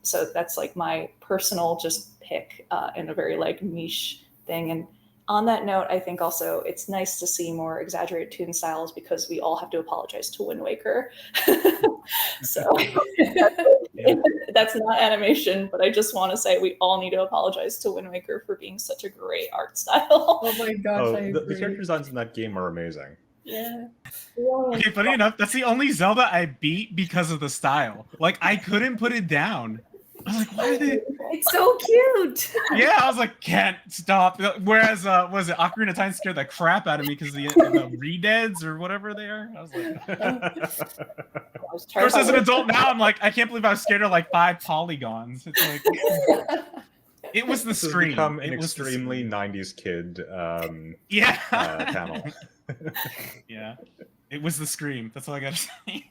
So that's like my personal just pick in a very like niche thing. And on that note, I think also it's nice to see more exaggerated toon styles because we all have to apologize to Wind Waker. So that's not animation, but I just want to say we all need to apologize to Wind Waker for being such a great art style. Oh my gosh, the character designs in that game are amazing. Yeah. Okay, funny enough, that's the only Zelda I beat because of the style. Like, I couldn't put it down. I was like, why are they? It's so cute. Yeah, I was like, can't stop. Whereas, was it Ocarina of Time scared the crap out of me because the redeads or whatever they are? I was like, of course, as an adult now, I'm like, I can't believe I was scared of like 5 polygons. It's like, it was the scream. Become an extremely 90s kid. Panel. Yeah, it was the scream. That's all I gotta say.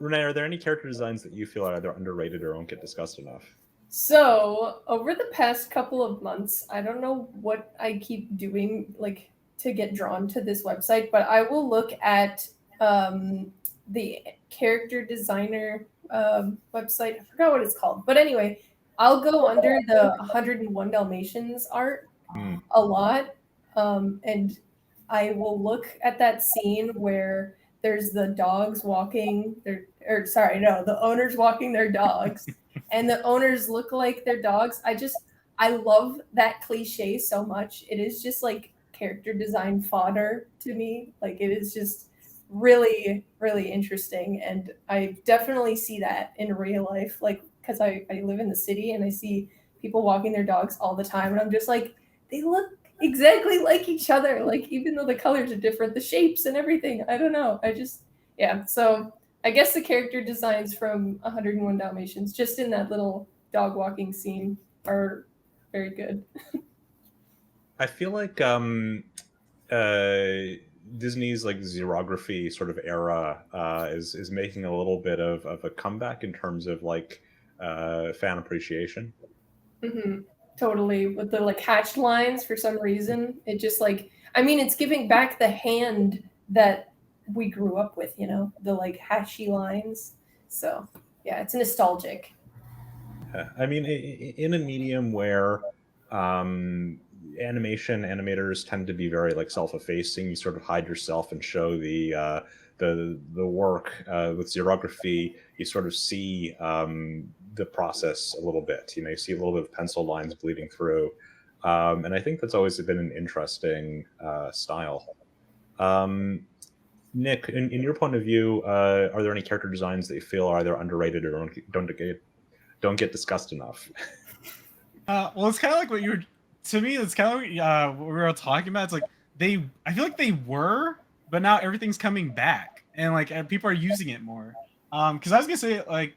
Renee, are there any character designs that you feel are either underrated or don't get discussed enough? So over the past couple of months, I don't know what I keep doing like to get drawn to this website, but I will look at the character designer website. I forgot what it's called, but anyway, I'll go under the 101 Dalmatians art a lot, and I will look at that scene where there's the dogs walking their, or sorry, no, the owners walking their dogs, and the owners look like their dogs. I love that cliche so much. It is just like character design fodder to me. Like it is just really, really interesting, and I definitely see that in real life. Like because I live in the city and I see people walking their dogs all the time, and I'm just like, they look exactly like each other. Like even though the colors are different, the shapes and everything. I don't know. Yeah. So I guess the character designs from 101 Dalmatians, just in that little dog walking scene, are very good. I feel like Disney's like xerography sort of era is making a little bit of a comeback in terms of like fan appreciation. Mm-hmm. Totally. With the like hatched lines for some reason. It just like, I mean, it's giving back the hand that we grew up with, you know, the like hashy lines. So yeah, it's nostalgic. I mean, in a medium where animators tend to be very like self-effacing, you sort of hide yourself and show the work. With xerography, you sort of see the process a little bit. You know, you see a little bit of pencil lines bleeding through, and I think that's always been an interesting style. Nick, in your point of view, are there any character designs that you feel are either underrated or don't get discussed enough? Well, it's kind of like what you were. To me, it's kind of like what we were all talking about. It's like I feel like they were, but now everything's coming back, and like people are using it more. Because I was gonna say like,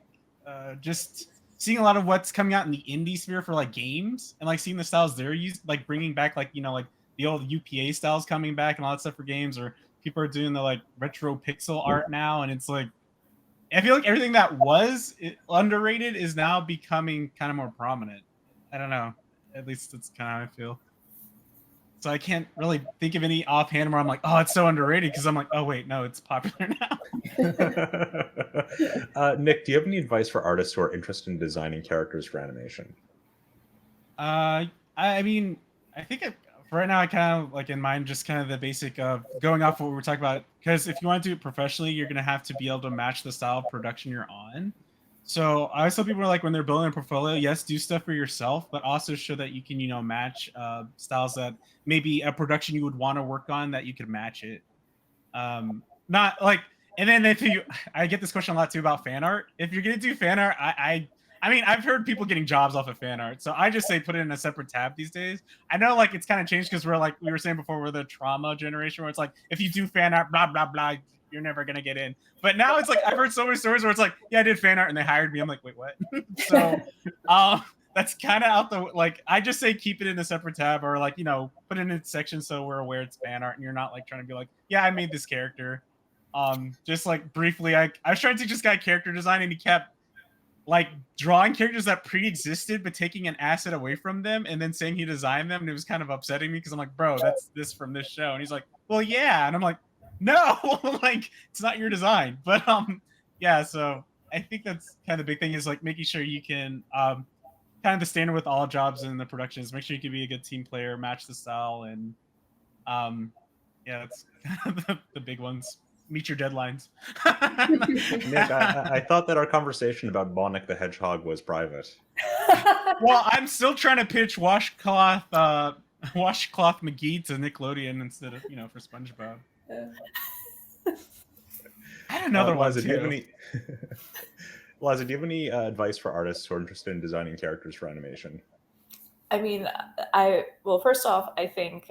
just seeing a lot of what's coming out in the indie sphere for like games, and like seeing the styles they're using, like bringing back like like the old UPA styles coming back and all that stuff for games, or people are doing the like retro pixel art now, and it's like I feel like everything that was underrated is now becoming kind of more prominent. I don't know. At least that's kind of how I feel. So I can't really think of any offhand where I'm like, oh, it's so underrated, because I'm like, oh wait, no, it's popular now. Nick, do you have any advice for artists who are interested in designing characters for animation? I mean, I think for right now, I kind of like in mind just kind of the basic of going off what we were talking about. Because if you want to do it professionally, you're going to have to be able to match the style of production you're on. So I always tell people like when they're building a portfolio, yes, do stuff for yourself, but also show that you can, match styles that maybe a production you would want to work on, that you could match it. Not like, and then I get this question a lot too about fan art. If you're gonna do fan art, I mean, I've heard people getting jobs off of fan art, so I just say put it in a separate tab these days. I know like it's kind of changed because we're like we were saying before, we're the trauma generation where it's like if you do fan art, blah blah blah, you're never gonna get in. But now it's like I've heard so many stories where it's like, yeah, I did fan art and they hired me. I'm like, wait, what? So that's kind of out the like. I just say keep it in a separate tab, or like put it in a section so we're aware it's fan art and you're not like trying to be like, yeah, I made this character. Just like briefly, I was trying to teach this guy character design and he kept like drawing characters that pre-existed but taking an asset away from them and then saying he designed them, and it was kind of upsetting me because I'm like, bro, that's this from this show. And he's like, well, yeah. And I'm like, no, like it's not your design. But yeah, so I think that's kind of the big thing is like making sure you can kind of the standard with all jobs in the production is make sure you can be a good team player, match the style, and yeah, that's kind of the big ones. Meet your deadlines. Nick, I thought that our conversation about Bonnick the Hedgehog was private. Well, I'm still trying to pitch Washcloth McGee to Nickelodeon instead of for SpongeBob. I had another one too. Do you have any advice for artists who are interested in designing characters for animation? I mean, well, first off, I think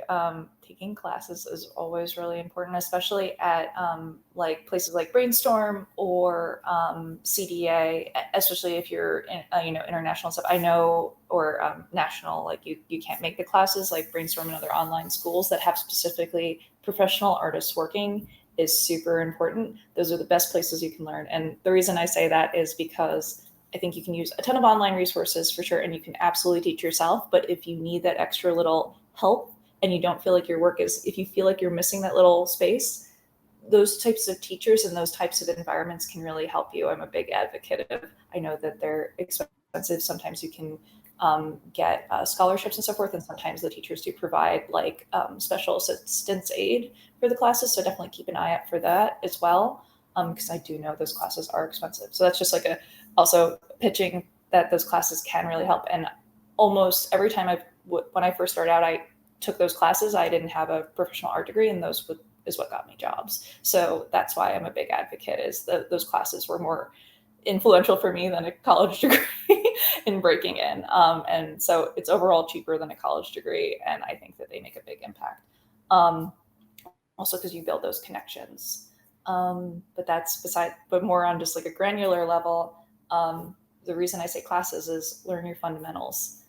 taking classes is always really important, especially at like places like Brainstorm or CDA, especially if you're in, international stuff. I know, or national, like you can't make the classes like Brainstorm and other online schools that have specifically professional artists working. is super important. Those are the best places you can learn. And the reason I say that is because I think you can use a ton of online resources for sure, and you can absolutely teach yourself. But if you need that extra little help and you don't feel like your work is, if you feel like you're missing that little space, those types of teachers and those types of environments can really help you. I'm a big advocate of, I know that they're expensive. Sometimes you can get scholarships and so forth. And sometimes the teachers do provide like special assistance aid for the classes. So definitely keep an eye out for that as well. Because I do know those classes are expensive. So that's just like also pitching that those classes can really help. And almost every time when I first started out, I took those classes. I didn't have a professional art degree, and those is what got me jobs. So that's why I'm a big advocate, is those classes were more influential for me than a college degree in breaking in. And so it's overall cheaper than a college degree. And I think that they make a big impact. Also because you build those connections. But that's but more on just like a granular level. The reason I say classes is learn your fundamentals.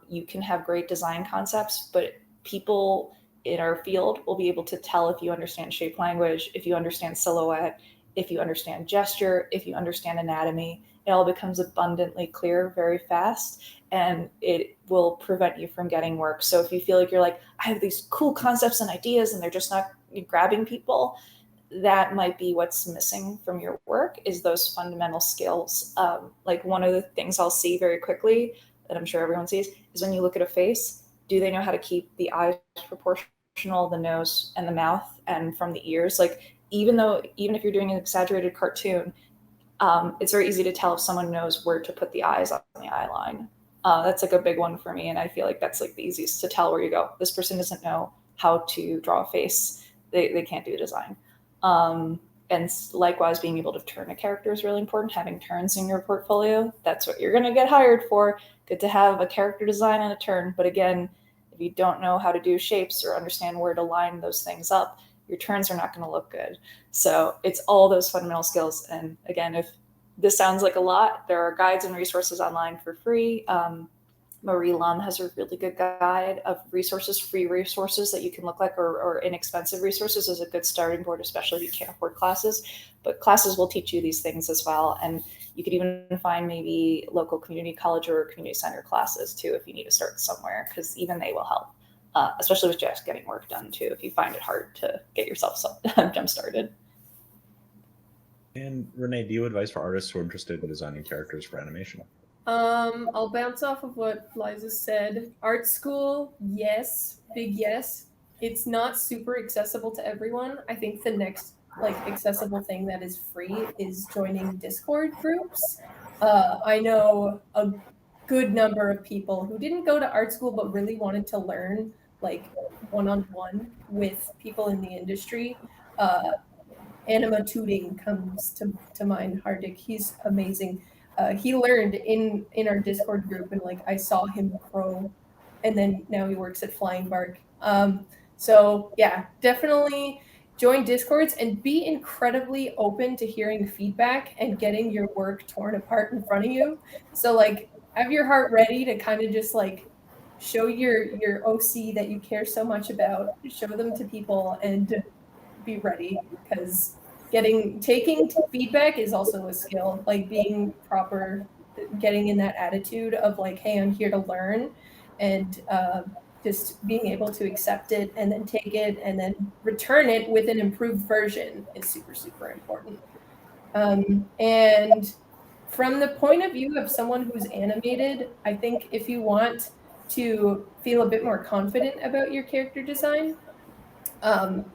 You can have great design concepts, but people in our field will be able to tell if you understand shape language, if you understand silhouette, if you understand gesture, if you understand anatomy. It all becomes abundantly clear very fast, and it will prevent you from getting work. So if you feel like you're like, I have these cool concepts and ideas and they're just not grabbing people, that might be what's missing from your work, is those fundamental skills. Like one of the things I'll see very quickly that I'm sure everyone sees is when you look at a face, do they know how to keep the eyes proportional, the nose and the mouth, and from the ears? Like even if you're doing an exaggerated cartoon, it's very easy to tell if someone knows where to put the eyes on the eye line. That's like a big one for me. And I feel like that's like the easiest to tell where you go. This person doesn't know how to draw a face. They can't do design. And likewise, being able to turn a character is really important. Having turns in your portfolio, that's what you're going to get hired for. Good to have a character design and a turn. But again, if you don't know how to do shapes or understand where to line those things up, your turns are not going to look good. So it's all those fundamental skills. And again, if this sounds like a lot, there are guides and resources online for free. Marie Lum has a really good guide of resources, free resources that you can look like, or inexpensive resources as a good starting board, especially if you can't afford classes. But classes will teach you these things as well. And you could even find maybe local community college or community center classes too, if you need to start somewhere, because even they will help, especially with just getting work done too, if you find it hard to get yourself jump started. And Renee, do you have advice for artists who are interested in designing characters for animation? I'll bounce off of what Liza said. Art school, yes, big yes. It's not super accessible to everyone. I think the next accessible thing that is free is joining Discord groups. I know a good number of people who didn't go to art school but really wanted to learn one-on-one with people in the industry. Anima Tooting comes to mind. Hardik, he's amazing. He learned in our Discord group, and I saw him grow, and then now he works at Flying Bark. So yeah, definitely join Discords and be incredibly open to hearing feedback and getting your work torn apart in front of you. So have your heart ready to kind of just show your OC that you care so much about, show them to people, and be ready, because taking feedback is also a skill. Being proper, getting in that attitude of hey, I'm here to learn, and just being able to accept it and then take it and then return it with an improved version is super, super important. And from the point of view of someone who's animated, I think if you want to feel a bit more confident about your character design, I'd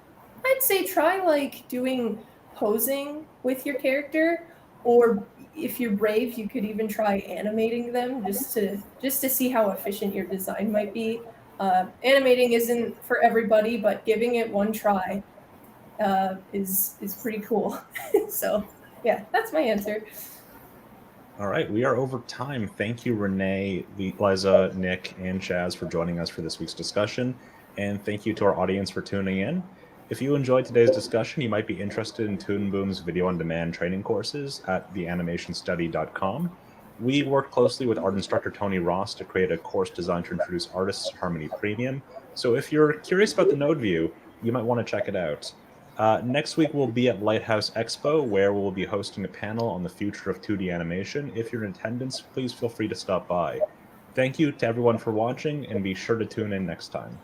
say try doing posing with your character, or if you're brave, you could even try animating them just to see how efficient your design might be. Animating isn't for everybody, but giving it one try is pretty cool. So yeah, that's my answer. All right, we are over time. Thank you, Renee, Liza, Nick, and Chaz for joining us for this week's discussion. And thank you to our audience for tuning in. If you enjoyed today's discussion, you might be interested in Toon Boom's video-on-demand training courses at theanimationstudy.com. We worked closely with art instructor Tony Ross to create a course designed to introduce artists to Harmony Premium. So if you're curious about the node view, you might want to check it out. Next week, we'll be at Lighthouse Expo, where we'll be hosting a panel on the future of 2D animation. If you're in attendance, please feel free to stop by. Thank you to everyone for watching, and be sure to tune in next time.